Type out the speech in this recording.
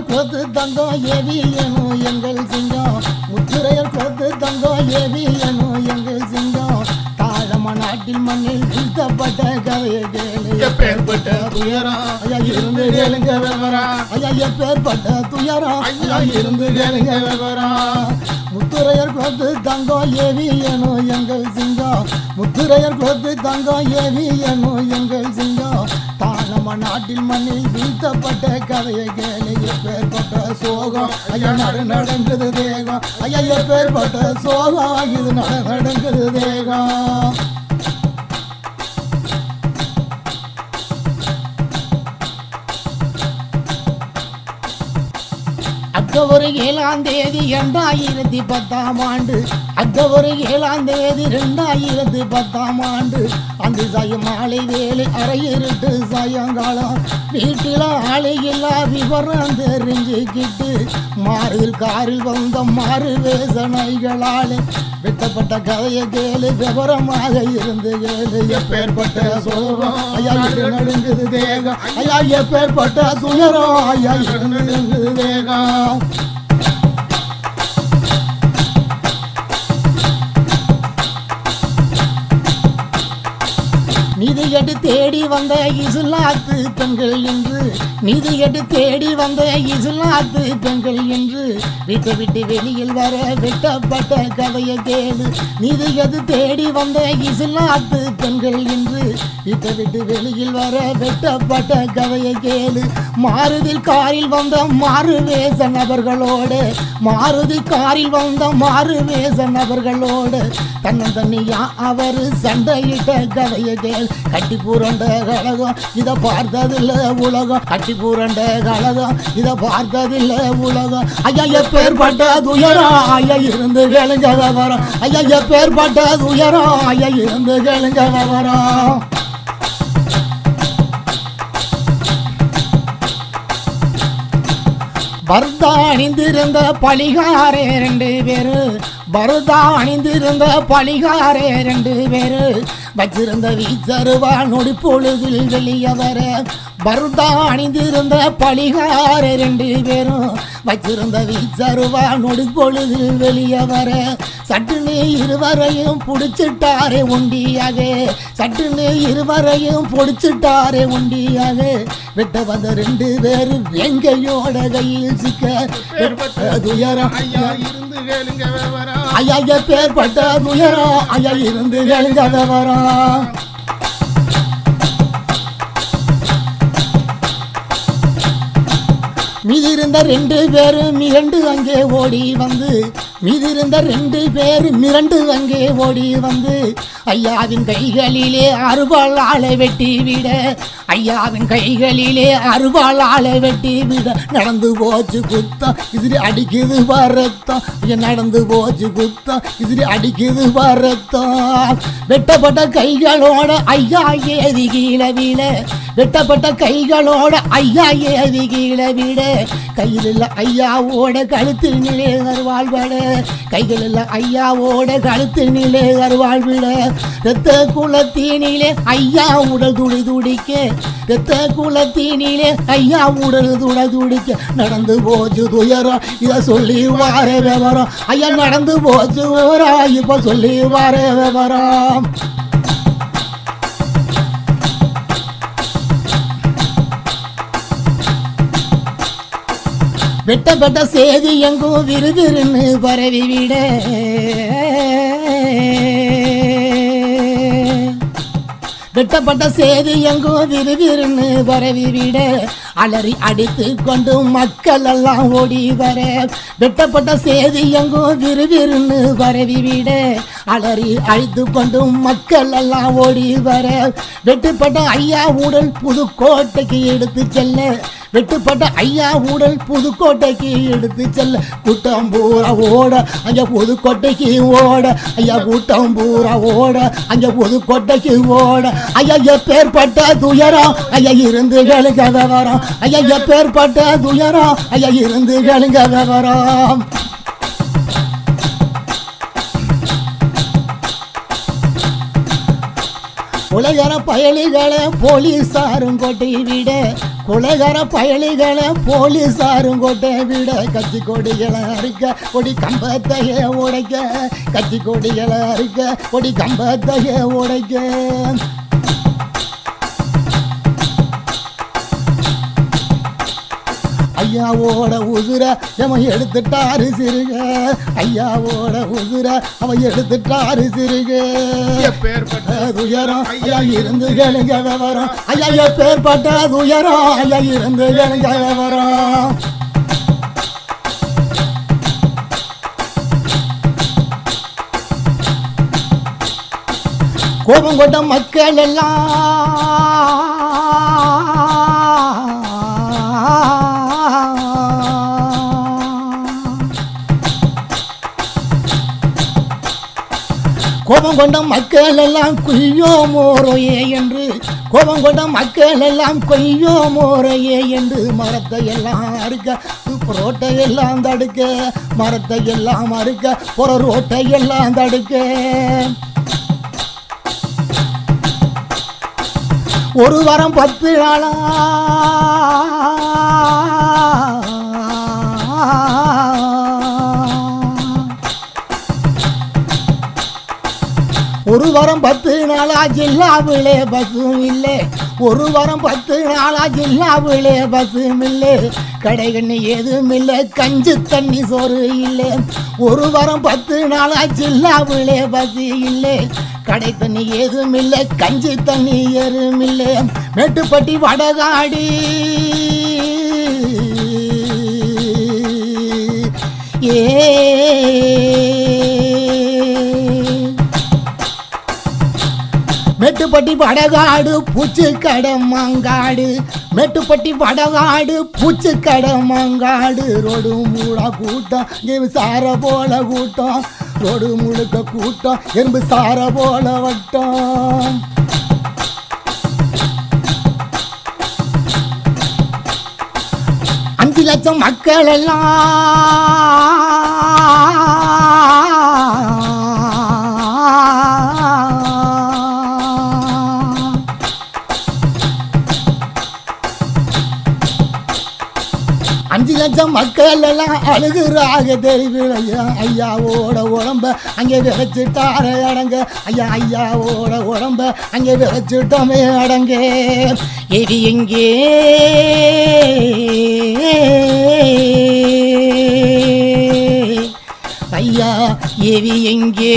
முத்துரையர் குலத்து தங்கம் ஏவியனும் எங்கள் சிங்கம் முத்துரையர் குலத்து தங்கம் ஏவியனும் எங்கள் சிங்கம் தாழம நாட்டில் மண்ணில் வீழ்த்தப்பட்ட கதையை கேளு எப்பேற்பட்ட துயரம் ஐயா இருந்து கேளுங்க விவரம் ஐயா எப்பேற்பட்ட துயரம் ஐயா இருந்து கேளுங்க விவரம் முத்துரையர் குலத்து தங்கம் ஏவியனும் எங்கள் சிங்கம் முத்துரையர் குலத்து தங்கம் ஏவியனும் எங்கள் சிங்கம் தாழம நாட்டில் மண்ணில் வீழ்த்தப்பட்ட கதையை கேளு எப்பேற்பட்ட சோகம் ஐயா நடங்குது தேகம் ஐயா எப்பேற்பட்ட சோகம் இது நடங்குது தேகம் அக்டோபர் 7ஆம் தேதி 2010ஆம் ஆண்டு அக்டோபர் 7ஆம் தேதி 2010ஆம் ஆண்டு அந்த சாயம் மாலை வேலை அரையிருட்டு சாயங்காலம் வீட்டில் ஆளையில்லா விவரம் தெரிஞ்சுக்கிட்டு மாறுதல் காரில் வந்த மாறு வேசனைகளால் வெட்டப்பட்ட கதையை கேளு விவரமாக இருந்து கேளு எப்பேற்பட்ட சோகம் ஐயா நடுங்குது தேகம் ஐயா எப்பேற்பட்ட துயரம் ஐயா நடுங்குது தேகம் நீதி கேட்டு தேடி வந்த இஸ்லாத்து பெண்கள் என்று நீதி கேட்டு தேடி வந்த இஸ்லாத்து பெண்கள் என்று வீட்டை விட்டு வெளியில் வர வெட்டப்பட்ட கதையை கேளு நீதி கேட்டு தேடி வந்த இஸ்லாத்து பெண்கள் என்று வீட்டை விட்டு வெளியில் வர வெட்டப்பட்ட கதையை கேளு மாருதில் காரில் வந்த மாறு வேச நபர்களோடு மாருதி காரில் வந்த மாறு வேச நபர்களோடு தன்னந்தனியா அவர் சண்டையிட்ட கதையை கேள் கட்டி பூரண்ட கழகம் இதை பார்த்ததில்ல உலகம் கட்டி பூரண்ட கழகம் இதை பார்த்ததில்ல உலகம் ஐயா எப்பேற்பட்ட துயரம் ஐயா இருந்து கேளுங்க விவரம் ஐயா எப்பேற்பட்ட துயரம் ஐயா இருந்து கேளுங்க விவரம் பர்தா அணிந்திருந்த பலிகாரே 2 பேரு பர்தா அணிந்திருந்த பலிகாரே 2 பேரு வச்சிருந்த வீச்சருவா நொடி பொழுதில் வெளியே வர பர்தா அணிந்திருந்த பலிகாரே 2 பேரும் வச்சிருந்த வீச்சருவா நொடி பொழுதில் வெளியே வர சட்டுன்னு இருவரையும் பிடிச்சிட்டாரே ஒண்டியாக சட்டுன்னு இருவரையும் பிடிச்சிட்டாரே ஒண்டியாக வெட்ட வந்த 2 பேரு வெங்கையோட கையில் சிக்க துயரம் ஐயா இருந்து கேளுங்க விவரம் ஐயா எப்பேற்பட்ட துயரம் ஐயா இருந்து கேளுங்க விவரம் மீதிருந்த 2 பேரும் மிரண்டு அங்கே ஓடி வந்து மீதிருந்த 2 பேர் மிரண்டு அங்கே ஓடி வந்து ஐயாவின் கைகளிலே அருவாள் ஆளை வெட்டி விட ஐயாவின் கைகளிலே அருவாள் ஆளை வெட்டி விட நடந்து போச்சு குத்தம் இதிரி அடிக்குது வரத்தம் ஐயா நடந்து போச்சு குத்தம் இதிரி அடிக்குது வரத்தம் வெட்டப்பட்ட கைகளோட ஐயா ஏதி கீழே வீழ வெட்டப்பட்ட கைகளோட ஐயா ஏதி கீழே வீட கையில் இல்ல ஐயாவோட கழுத்து நிலை அருவாழ்வட கைகள் இல்ல ஐயாவோட கழுத்து நிலை அருவாழ்விட ரத்த குலத்தீனிலே ஐயா உடல் துடி துடிக்க ரத்த குலத்தீனிலே ஐயா உடல் துடிக்க நடந்து போச்சு துயரம் இதை சொல்லி வார விவரம் ஐயா நடந்து போச்சு விவரம் இப்ப சொல்லி வார விவரம் வெட்டப்பட்ட சேதி எங்கும் விறுவிறுன்னு பரவி விட வெட்டப்பட்ட சேதி எங்கும் விறுவிறுன்னு பரவி விட அலறி அடித்து கொண்டு மக்கள் எல்லாம் ஓடி வர வெட்டப்பட்ட சேதி எங்கும் விறுவிறுன்னு பரவி விட அலறி அழித்து கொண்டு மக்கள் எல்லாம் ஓடி வர வெட்டுப்பட்ட ஐயா உடல் புதுக்கோட்டைக்கு எடுத்து செல்ல வெட்டுப்பட்ட ஐயா உடல் புதுக்கோட்டைக்கு எடுத்து செல்ல கூட்டம் பூரா ஓட அங்க புதுக்கோட்டைக்கு ஓட ஐயா கூட்டம் பூரா ஓட அங்க புதுக்கோட்டைக்கு ஓட ஐயா எப்பேற்பட்ட துயரம் ஐயா இருந்து கேளுங்க விவரம் ஐயா எப்பேற்பட்ட துயரம் ஐயா இருந்து கேளுங்க விவரம் கொலைகார பயலிகளை போலீஸாரும் கோட்டை விட கொலைகார பயலிகளை போலீஸாரும் கோட்டை விட கட்சி கொடிகளை அறுக்க கொடி கம்பத்தையே உடைக்க கட்சி கொடிகளை அறுக்க கொடி கம்பத்தையே உடைக்க ஐயாவோட உசுர அவன் எடுத்துட்டாரு சிறுக ஐயாவோட உசுர அவன் எடுத்துட்டாரு சிறுக துயரம் ஐயா இருந்து கேளுங்க விவரம் ஐயா எப்பேற்பட்ட துயரம் ஐயா இருந்து கேளுங்க விவரம் கோபம் கொண்ட மக்கள் எல்லாம் கோபம் கொண்ட மக்கள் எல்லாம் கொய்யோ மோரையே என்று கோபம் கொண்ட மக்கள் எல்லாம் கொய்யோ மோரையே என்று மரத்தை எல்லாம் அறுக்க ரோட்டை எல்லாம் தடுக்க மரத்தை எல்லாம் அறுக்க புற ரோட்டை எல்லாம் தடுக்க ஒரு வாரம் 10 நாளா ஒரு வாரம் 10 நாளா ஜில்லாவிலே பஸ்ஸும் இல்லை ஒரு வாரம் 10 நாளா ஜில்லாவிலே பஸ்ஸும் இல்லை கடை கண்ணி ஏதும் இல்லை கஞ்சி தண்ணி சோறு இல்லை ஒரு வாரம் 10 நாளா ஜில்லாவிலே பஸ் இல்லை கடை தண்ணி ஏதும் இல்லை கஞ்சி தண்ணி ஏறும் இல்லை மேட்டுப்பட்டி வடகாடி மேட்டுப்பட்டி வடகாடு பூச்சிக்கடை மாங்காடு மேட்டுப்பட்டி வடகாடு பூச்சிக்கடை மாங்காடு ரோடு மூடா கூட்டம் எறும்பு சார போல கூட்டம் ரோடு முழுக்க கூட்டம் எறும்பு சார போல வட்டம் 5 லட்சம் மக்கள் எல்லாம் 5 லட்சம் மக்கள் எல்லாம் அழுகுறாக தெரிவில ஐயாவோட உடம்ப அங்கே விதைச்சிட்டார அடங்க ஐயா ஐயாவோட உடம்ப அங்கே விதைச்சிட்டோமே அடங்க இது எங்கே ஐயா எவி எங்கே